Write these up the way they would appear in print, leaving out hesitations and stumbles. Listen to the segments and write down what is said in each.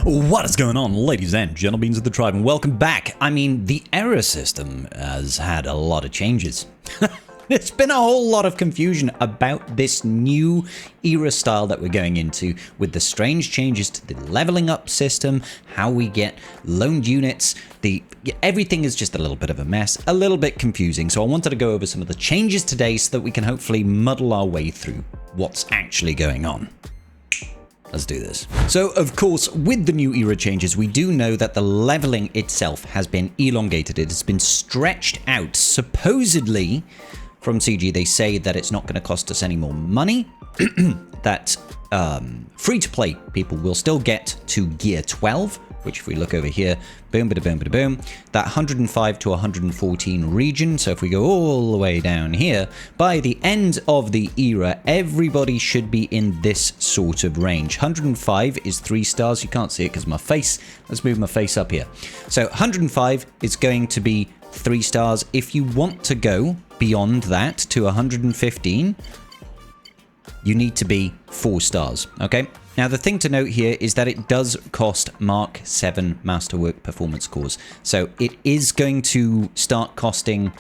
What is going on, ladies and gentlemen of the tribe, and welcome back. I mean, the error system has had a lot of changes. There's been a whole lot of confusion about this new era style that we're going into, with the strange changes to the leveling up system, how we get loaned units. Everything is just a little bit of a mess, a little bit confusing. So I wanted to go over some of the changes today so that we can hopefully muddle our way through what's actually going on. Let's do this. So, of course, with the new era changes, we do know that the leveling itself has been elongated. It has been stretched out. Supposedly, from CG, they say that it's not going to cost us any more money, that free-to-play people will still get to Gear 12, which if we look over here, boom, bada boom, bada boom, that 105 to 114 region. So if we go all the way down here, by the end of the era, everybody should be in this sort of range. 105 is 3 stars. You can't see it because of my face. Let's move my face up here. So 105 is going to be 3 stars. If you want to go beyond that to 115, you need to be 4 stars, okay? Now, the thing to note here is that it does cost Mark 7 Masterwork Performance Cores. So it is going to start costing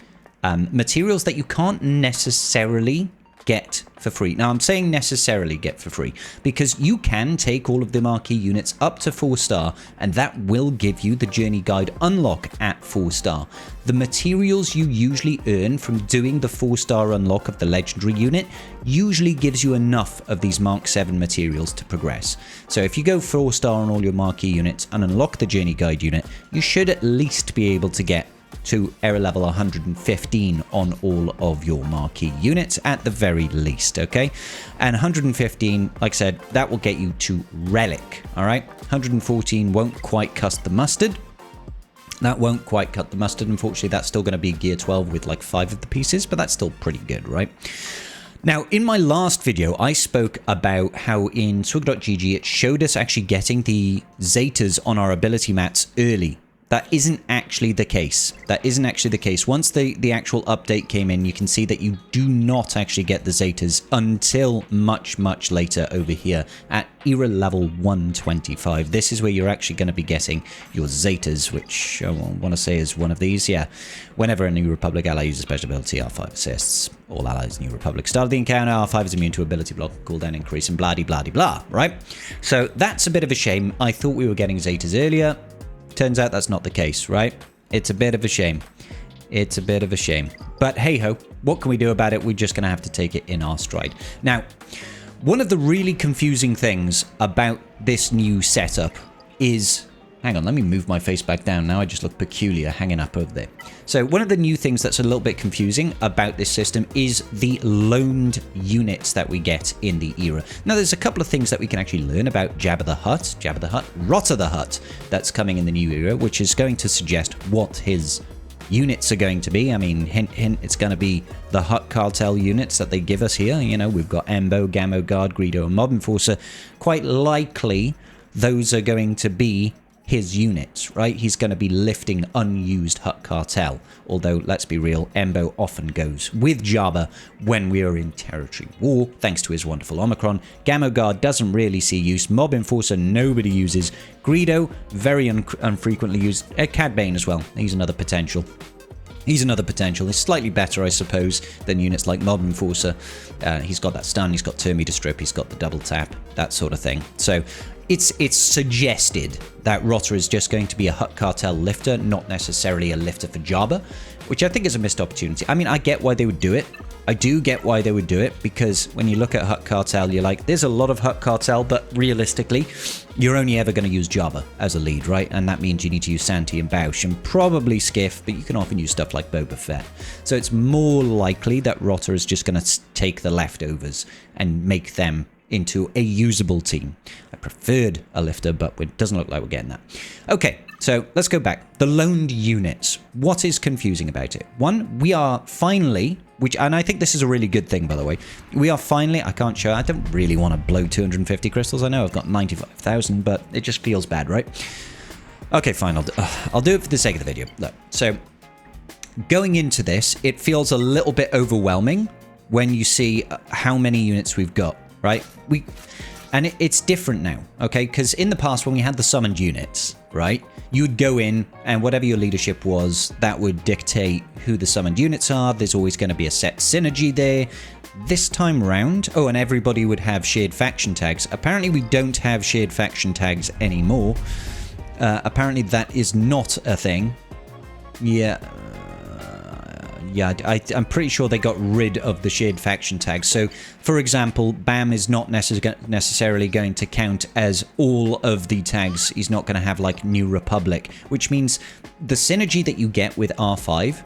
materials that you can't necessarily get for free. Now, I'm saying necessarily get for free because you can take all of the marquee units up to 4 star, and that will give you the journey guide unlock at 4 star. The materials you usually earn from doing the 4 star unlock of the legendary unit usually gives you enough of these Mark 7 materials to progress. So if you go 4 star on all your marquee units and unlock the journey guide unit, you should at least be able to get to error level 115 on all of your marquee units at the very least, okay? And 115, like I said, that will get you to relic, all right? 114 won't quite cut the mustard. That won't quite cut the mustard. Unfortunately, that's still going to be Gear 12 with like 5 of the pieces, but that's still pretty good, right? Now, in my last video, I spoke about how in Swig.gg it showed us actually getting the Zetas on our ability mats early. That isn't actually the case. That isn't actually the case. Once the actual update came in, you can see that you do not actually get the Zetas until much, much later over here at era level 125. This is where you're actually going to be getting your Zetas, which I want to say is one of these. Yeah. Whenever a New Republic ally uses special ability, R5 assists. All allies in New Republic start of the encounter. R5 is immune to ability block, cooldown increase, and blah-de-blah-de-blah, right? So that's a bit of a shame. I thought we were getting Zetas earlier. Turns out that's not the case, right? It's a bit of a shame. It's a bit of a shame. But hey-ho, what can we do about it? We're just going to have to take it in our stride. Now, one of the really confusing things about this new setup is... Hang on, let me move my face back down. Now I just look peculiar hanging up over there. So one of the new things that's a little bit confusing about this system is the loaned units that we get in the era. Now there's a couple of things that we can actually learn about Jabba the Hutt, Rotter the Hutt, that's coming in the new era, which is going to suggest what his units are going to be. I mean, hint, hint, it's going to be the Hutt Cartel units that they give us here. You know, we've got Embo, Gammo Guard, Greedo, and Mob Enforcer. Quite likely, those are going to be his units, right? He's going to be lifting unused Hutt Cartel. Although, let's be real, Embo often goes with Jabba when we are in territory war, thanks to his wonderful Omicron. Gammo Guard doesn't really see use. Mob Enforcer, nobody uses. Greedo, very unfrequently used. Cad Bane as well. He's another potential. He's slightly better, I suppose, than units like Mob Enforcer. He's got that stun, he's got turn meter strip, he's got the double tap, that sort of thing. So it's suggested that Rotter is just going to be a Hutt Cartel lifter, not necessarily a lifter for Jabba, which I think is a missed opportunity. I mean, I get why they would do it. I do get why they would do it, because when you look at Hutt Cartel, you're like, there's a lot of Hutt Cartel, but realistically, you're only ever going to use Jabba as a lead, right? And that means you need to use Santi and Bausch and probably Skiff, but you can often use stuff like Boba Fett. So it's more likely that Rotter is just going to take the leftovers and make them into a usable team. I preferred a lifter, but it doesn't look like we're getting that. Okay, so let's go back. The loaned units. What is confusing about it? One, we are finally, and I think this is a really good thing, by the way. We are finally, I can't show, I don't really want to blow 250 crystals. I know I've got 95,000, but it just feels bad, right? Okay, fine, I'll do it for the sake of the video. Look, so going into this, it feels a little bit overwhelming when you see how many units we've got, right? And it's different now, okay? Because in the past, when we had the summoned units, right, you would go in and whatever your leadership was, that would dictate who the summoned units are. There's always going to be a set synergy there. This time round, oh, and everybody would have shared faction tags. Apparently, we don't have shared faction tags anymore. Apparently, that is not a thing. Yeah, I'm pretty sure they got rid of the shared faction tags. So, for example, BAM is not necessarily going to count as all of the tags. He's not going to have, like, New Republic, which means the synergy that you get with R5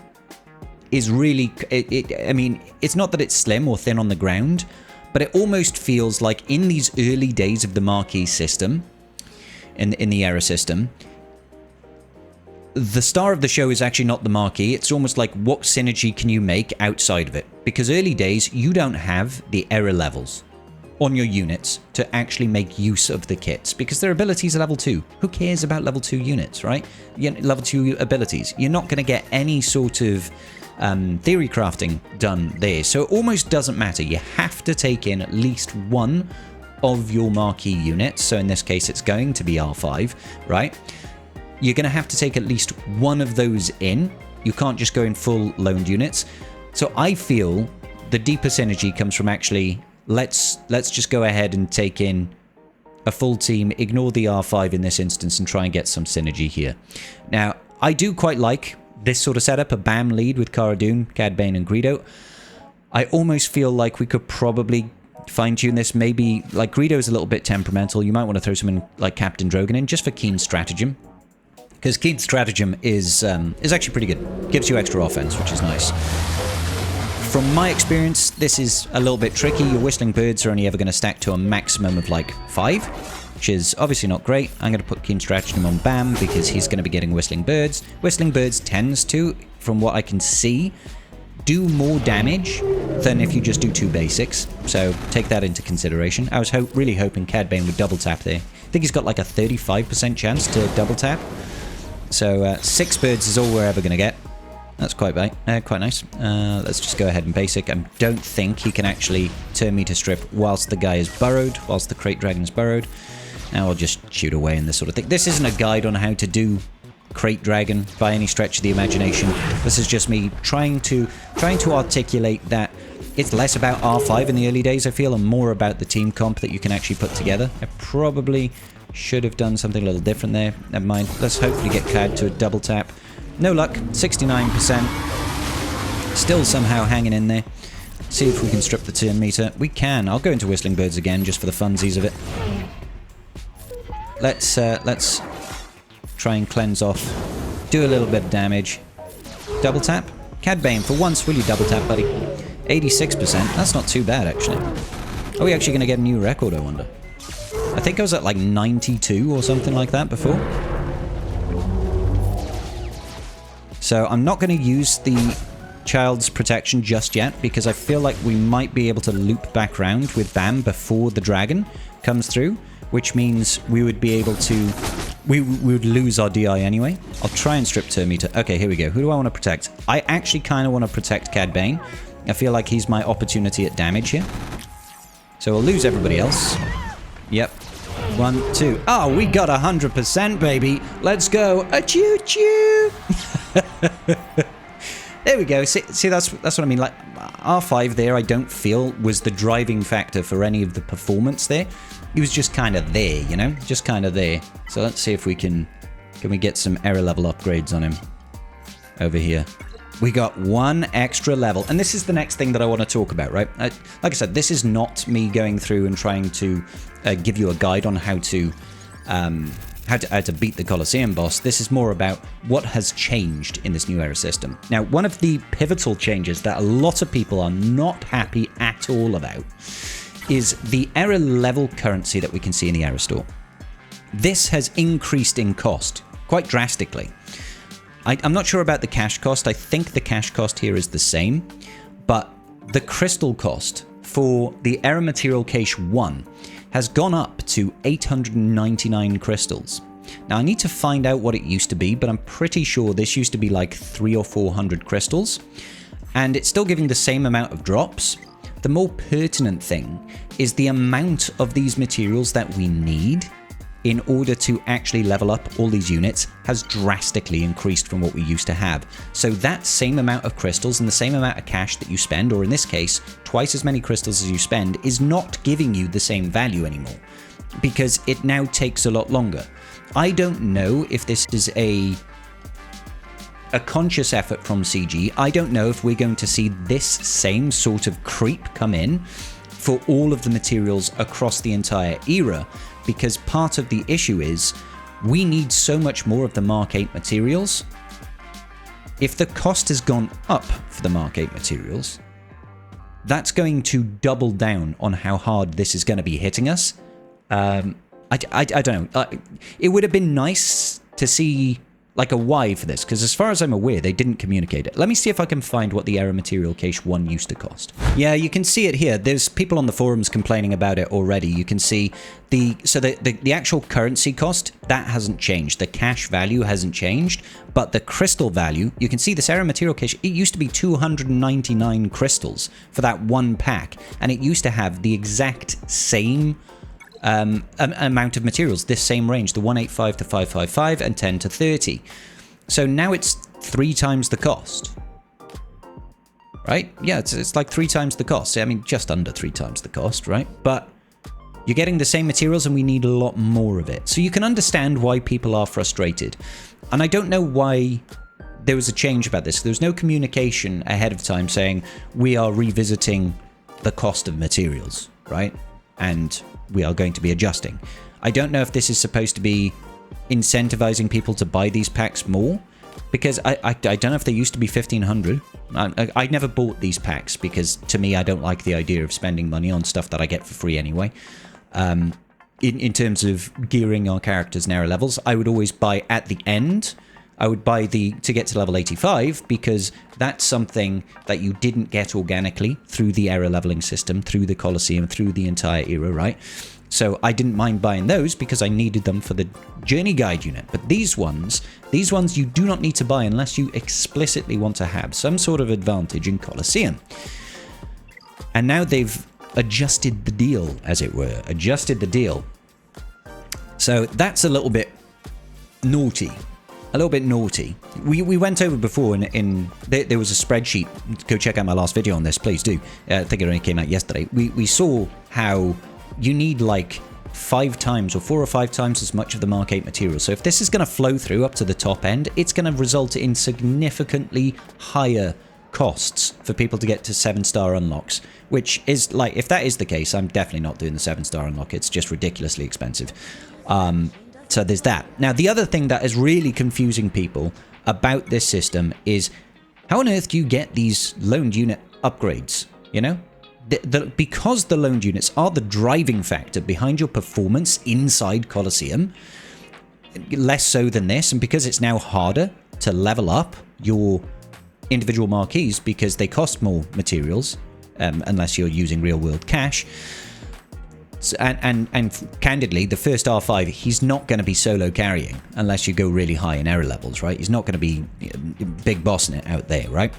is really... I mean, it's not that it's slim or thin on the ground, but it almost feels like in these early days of the Marquee system, in the Era system, the star of the show is actually not the Marquee. It's almost like what synergy can you make outside of it? Because early days, you don't have the error levels on your units to actually make use of the kits because their abilities are level 2. Who cares about level 2 units, right? Level 2 abilities. You're not going to get any sort of theory crafting done there. So it almost doesn't matter. You have to take in at least one of your Marquee units. So in this case, it's going to be R5, right? You're going to have to take at least one of those in. You can't just go in full loaned units. So I feel the deeper synergy comes from actually, let's just go ahead and take in a full team, ignore the R5 in this instance, and try and get some synergy here. Now, I do quite like this sort of setup, a BAM lead with Cara Dune, Cad Bane, and Greedo. I almost feel like we could probably fine-tune this. Maybe, like, Greedo's a little bit temperamental. You might want to throw someone like Captain Drogon in, just for keen stratagem. Because Keen Stratagem is actually pretty good. Gives you extra offense, which is nice. From my experience, this is a little bit tricky. Your Whistling Birds are only ever going to stack to a maximum of like 5, which is obviously not great. I'm going to put Keen Stratagem on BAM because he's going to be getting Whistling Birds. Whistling Birds tends to, from what I can see, do more damage than if you just do 2 basics. So take that into consideration. I was really hoping Cad Bane would double tap there. I think he's got like a 35% chance to double tap. So 6 birds is all we're ever going to get. That's quite nice. Let's just go ahead and basic. I don't think he can actually turn me to strip whilst the guy is burrowed, whilst the Crate Dragon is burrowed. Now I'll just shoot away and this sort of thing. This isn't a guide on how to do Crate Dragon by any stretch of the imagination. This is just me trying to articulate that it's less about R5 in the early days, I feel, and more about the team comp that you can actually put together. I probably should have done something a little different there. Never mind. Let's hopefully get Cad to a double tap. No luck. 69%. Still somehow hanging in there. See if we can strip the turn meter. We can. I'll go into Whistling Birds again just for the funsies of it. Let's try and cleanse off. Do a little bit of damage. Double tap. Cad Bane, for once, will you double tap, buddy? 86%. That's not too bad, actually. Are we actually going to get a new record, I wonder? I think I was at like 92 or something like that before. So I'm not going to use the Child's Protection just yet because I feel like we might be able to loop back around with BAM before the dragon comes through, which means we would be able to... We would lose our DI anyway. I'll try and strip turn meter. Okay, here we go. Who do I want to protect? I actually kind of want to protect Cad Bane. I feel like he's my opportunity at damage here. So we'll lose everybody else. Yep. 1, 2. Oh, we got 100%, baby. Let's go. A choo-choo. There we go. See, that's what I mean. Like, R5 there, I don't feel was the driving factor for any of the performance there. He was just kind of there, you know? Just kind of there. So let's see if we can we get some error level upgrades on him over here. We got 1 extra level. And this is the next thing that I want to talk about, right? Like I said, this is not me going through and trying to give you a guide on how to beat the Coliseum boss. This is more about what has changed in this new era system. Now, one of the pivotal changes that a lot of people are not happy at all about is the era level currency that we can see in the era store. This has increased in cost quite drastically. I'm not sure about the cash cost. I think the cash cost here is the same, but the crystal cost for the Era Material Cache 1 has gone up to 899 crystals. Now, I need to find out what it used to be, but I'm pretty sure this used to be like 300 or 400 crystals, and it's still giving the same amount of drops. The more pertinent thing is the amount of these materials that we need in order to actually level up all these units has drastically increased from what we used to have. So that same amount of crystals and the same amount of cash that you spend, or in this case, twice as many crystals as you spend, is not giving you the same value anymore, because it now takes a lot longer. I don't know if this is a conscious effort from CG. I don't know if we're going to see this same sort of creep come in for all of the materials across the entire era, because part of the issue is we need so much more of the Mark 8 materials. If the cost has gone up for the Mark 8 materials, that's going to double down on how hard this is going to be hitting us. I don't know. It would have been nice to see like a why for this, because as far as I'm aware, they didn't communicate it. Let me see if I can find what the Era Material Cache 1 used to cost. Yeah, you can see it here. There's people on the forums complaining about it already. You can see the actual currency cost, that hasn't changed. The cash value hasn't changed, but the crystal value, you can see this Era Material Cache, it used to be 299 crystals for that one pack, and it used to have the exact same amount of materials, this same range, the 185 to 555 and 10 to 30. So now it's 3 times the cost, right? Yeah, it's like 3 times the cost. I mean, just under 3 times the cost, right? But you're getting the same materials and we need a lot more of it. So you can understand why people are frustrated. And I don't know why there was a change about this. There was no communication ahead of time saying we are revisiting the cost of materials, right? And we are going to be adjusting. I don't know if this is supposed to be incentivizing people to buy these packs more, because I don't know if they used to be 1,500. I never bought these packs because to me I don't like the idea of spending money on stuff that I get for free anyway. In terms of gearing our characters' narrow levels, I would always buy at the end. I would buy to get to level 85, because that's something that you didn't get organically through the era leveling system, through the Coliseum, through the entire era, right? So I didn't mind buying those because I needed them for the journey guide unit. But these ones you do not need to buy unless you explicitly want to have some sort of advantage in Coliseum. And now they've adjusted the deal, as it were, adjusted the deal. So that's a little bit naughty. A little bit naughty. We went over before there was a spreadsheet. Go check out my last video on this, please do. I think it only came out yesterday. We saw how you need like 5 times or 4 or 5 times as much of the Mark 8 material. So if this is going to flow through up to the top end, it's going to result in significantly higher costs for people to get to 7-star unlocks, which is like, if that is the case, I'm definitely not doing the 7-star unlock. It's just ridiculously expensive. So there's that. Now, the other thing that is really confusing people about this system is how on earth do you get these loaned unit upgrades, you know? Because the loaned units are the driving factor behind your performance inside Coliseum, less so than this, and because it's now harder to level up your individual marquees because they cost more materials, unless you're using real-world cash. And candidly, the first R5, he's not going to be solo carrying unless you go really high in error levels, right? He's not going to be big bossing it out there, right?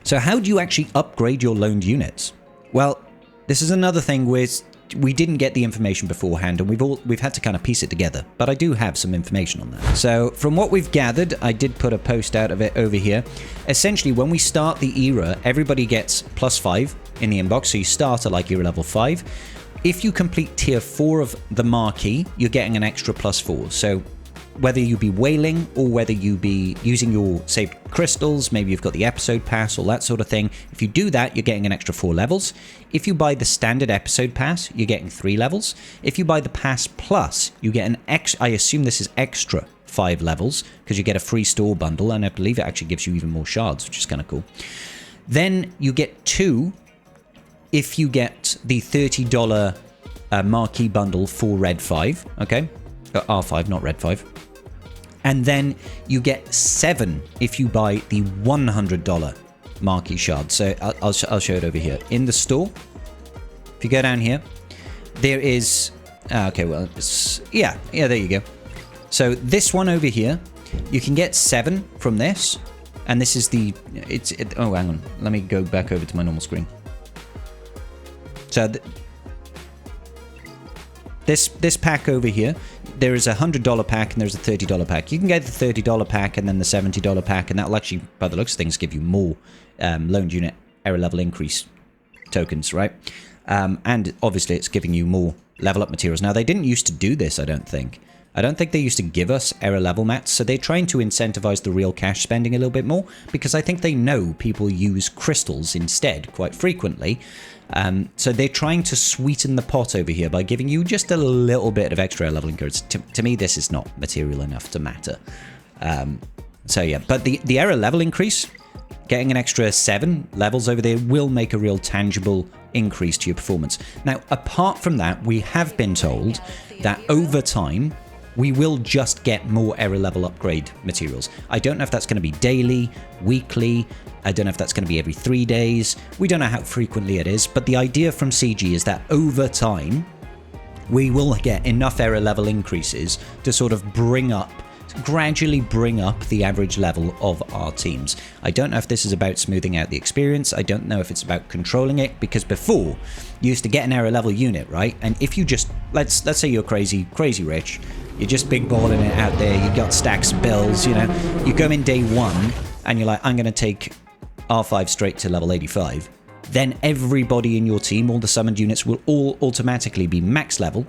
So how do you actually upgrade your loaned units? Well, this is another thing where we didn't get the information beforehand, and we've had to kind of piece it together, but I do have some information on that. So from what we've gathered, I did put a post out of it over here. Essentially, when we start the era, everybody gets +5 in the inbox, so you start at like era level 5. If you complete tier 4 of the marquee, you're getting an extra +4. So whether you be whaling or whether you be using your saved crystals, maybe you've got the episode pass, all that sort of thing. If you do that, you're getting an extra 4 levels. If you buy the standard episode pass, you're getting 3 levels. If you buy the pass plus, you get an I assume this is extra 5 levels, because you get a free store bundle, and I believe it actually gives you even more shards, which is kind of cool. Then you get 2 if you get the $30 marquee bundle for Red 5, okay? R5, not Red 5. And then you get 7 if you buy the $100 marquee shard. So I'll show it over here. In the store, if you go down here, there is... okay, well, yeah, there you go. So this one over here, you can get 7 from this. And this is the... oh, hang on. Let me go back over to my normal screen. So this pack over here, there is a $100 pack and there's a $30 pack. You can get the $30 pack and then the $70 pack, and that'll actually, by the looks of things, give you more loaned unit error level increase tokens, right? And obviously it's giving you more level up materials. Now, they didn't used to do this, I don't think. I don't think they used to give us error level mats, so they're trying to incentivize the real cash spending a little bit more, because I think they know people use crystals instead quite frequently. So they're trying to sweeten the pot over here by giving you just a little bit of extra level increase. To me, this is not material enough to matter. So yeah, but the error level increase, getting an extra 7 levels over there, will make a real tangible increase to your performance. Now, apart from that, we have been told that over time, we will just get more error level upgrade materials. I don't know if that's going to be daily, weekly. I don't know if that's going to be every 3 days. We don't know how frequently it is, but the idea from CG is that over time, we will get enough error level increases to sort of gradually bring up the average level of our teams. I don't know if this is about smoothing out the experience. I don't know if it's about controlling it, because before you used to get an error level unit, right? And if you just, let's say you're crazy rich, you're just big balling it out there, you got stacks of bills, you know, you go in day 1 and you're like, I'm going to take R5 straight to level 85. Then everybody in your team, all the summoned units, will all automatically be max level,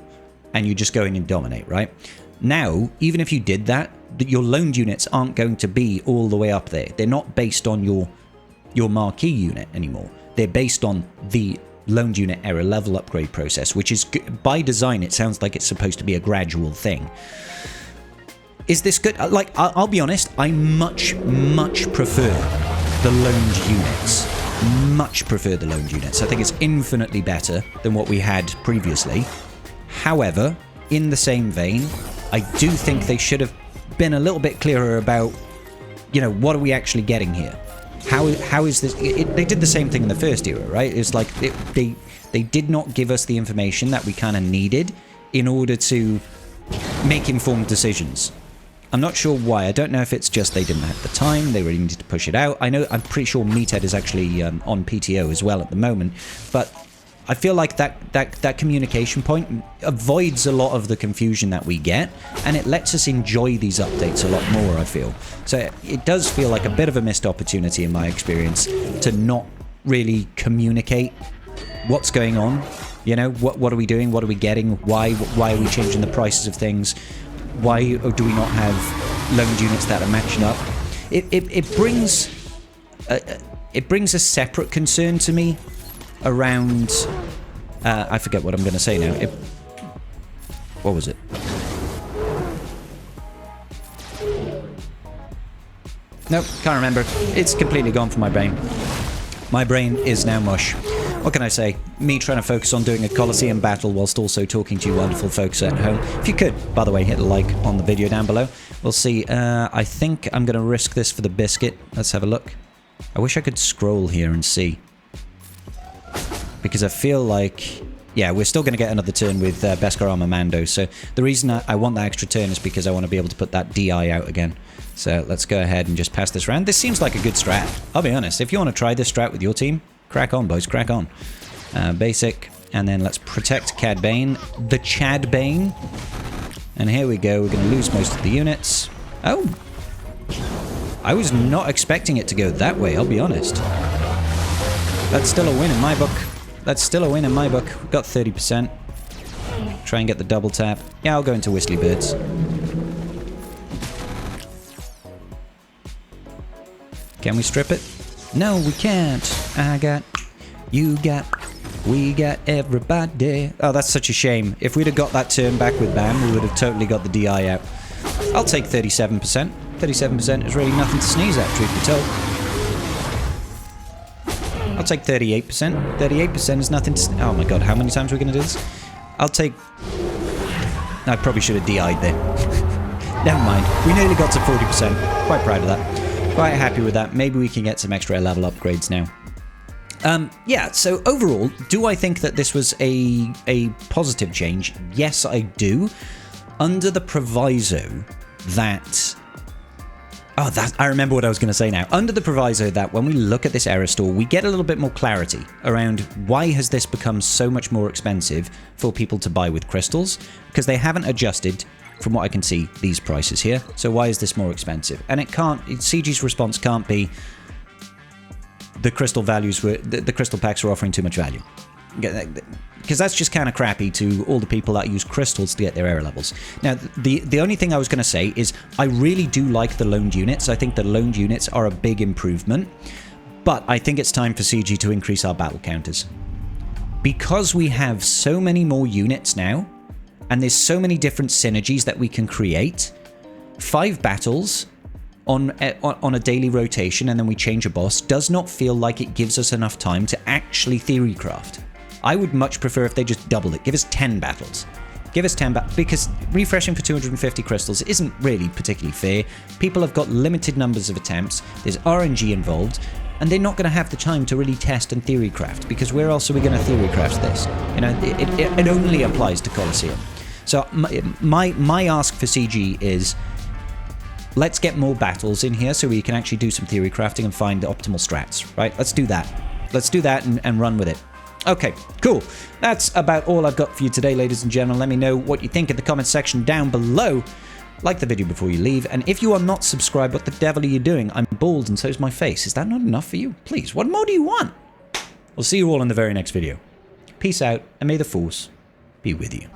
and you just go in and dominate, right? Now, even if you did that, your loaned units aren't going to be all the way up there. They're not based on your marquee unit anymore. They're based on the loaned unit error level upgrade process, which is, by design, it sounds like it's supposed to be a gradual thing. Is this good? Like, I'll be honest, I much prefer the loaned units. Much prefer the loaned units. I think it's infinitely better than what we had previously. However, in the same vein, I do think they should have been a little bit clearer about, you know, what are we actually getting here? How is this? They did the same thing in the first era, right? It's like they did not give us the information that we kind of needed in order to make informed decisions. I'm not sure why. I don't know if it's just they didn't have the time, they really needed to push it out. I'm pretty sure Meathead is actually on PTO as well at the moment, but I feel like that communication point avoids a lot of the confusion that we get, and it lets us enjoy these updates a lot more, I feel. So it does feel like a bit of a missed opportunity in my experience to not really communicate what's going on. You know, what are we doing? What are we getting? Why are we changing the prices of things? Why do we not have loaned units that are matching up? It brings a separate concern to me around I forget what I'm going to say now. What was it? Nope, can't remember. It's completely gone from my brain. My brain is now mush. What can I say? Me trying to focus on doing a Coliseum battle whilst also talking to you wonderful folks at home. If you could, by the way, hit a like on the video down below. We'll see. I think I'm going to risk this for the biscuit. Let's have a look. I wish I could scroll here and see. Because I feel like, yeah, we're still going to get another turn with Beskar Armamando. So the reason I want that extra turn is because I want to be able to put that DI out again. So let's go ahead and just pass this round. This seems like a good strat. I'll be honest. If you want to try this strat with your team, crack on, boys, crack on. Basic, and then let's protect Cad Bane, the Chad Bane. And here we go. We're going to lose most of the units. Oh, I was not expecting it to go that way, I'll be honest. That's still a win in my book. That's still a win in my book. We've got 30%. Try and get the double tap. Yeah, I'll go into Whistly Birds. Can we strip it? No, we can't. I got, you got, we got everybody. Oh, that's such a shame. If we'd have got that turn back with BAM, we would have totally got the DI out. I'll take 37%. 37% is really nothing to sneeze at, truth be told. I'll take 38%. 38% is nothing to... Oh my god, how many times are we going to do this? I'll take... I probably should have DI'd there. Never mind. We nearly got to 40%. Quite proud of that. Quite happy with that. Maybe we can get some extra level upgrades now. Yeah, so overall, do I think that this was a positive change? Yes, I do. Under the proviso that Oh, I remember what I was going to say now. Under the proviso that when we look at this error store, we get a little bit more clarity around why has this become so much more expensive for people to buy with crystals? Because they haven't adjusted, from what I can see, these prices here. So why is this more expensive? And CG's response can't be the crystal values the crystal packs are offering too much value. Because that's just kind of crappy to all the people that use crystals to get their error levels. Now, the only thing I was going to say is I really do like the loaned units. I think the loaned units are a big improvement. But I think it's time for CG to increase our battle counters. Because we have so many more units now, and there's so many different synergies that we can create, 5 battles on a daily rotation and then we change a boss does not feel like it gives us enough time to actually theory craft. I would much prefer if they just doubled it. Give us 10 battles. Give us 10 battles, because refreshing for 250 crystals isn't really particularly fair. People have got limited numbers of attempts, there's RNG involved, and they're not going to have the time to really test and theory craft, because where else are we going to theory craft this? You know, it only applies to Coliseum. So my ask for CG is, let's get more battles in here so we can actually do some theory crafting and find the optimal strats, right? Let's do that. Let's do that and run with it. Okay, cool. That's about all I've got for you today, ladies and gentlemen. Let me know what you think in the comment section down below. Like the video before you leave, and if you are not subscribed, what the devil are you doing? I'm bald and so's my face. Is that not enough for you? Please, what more do you want? We'll see you all in the very next video. Peace out, and may the force be with you.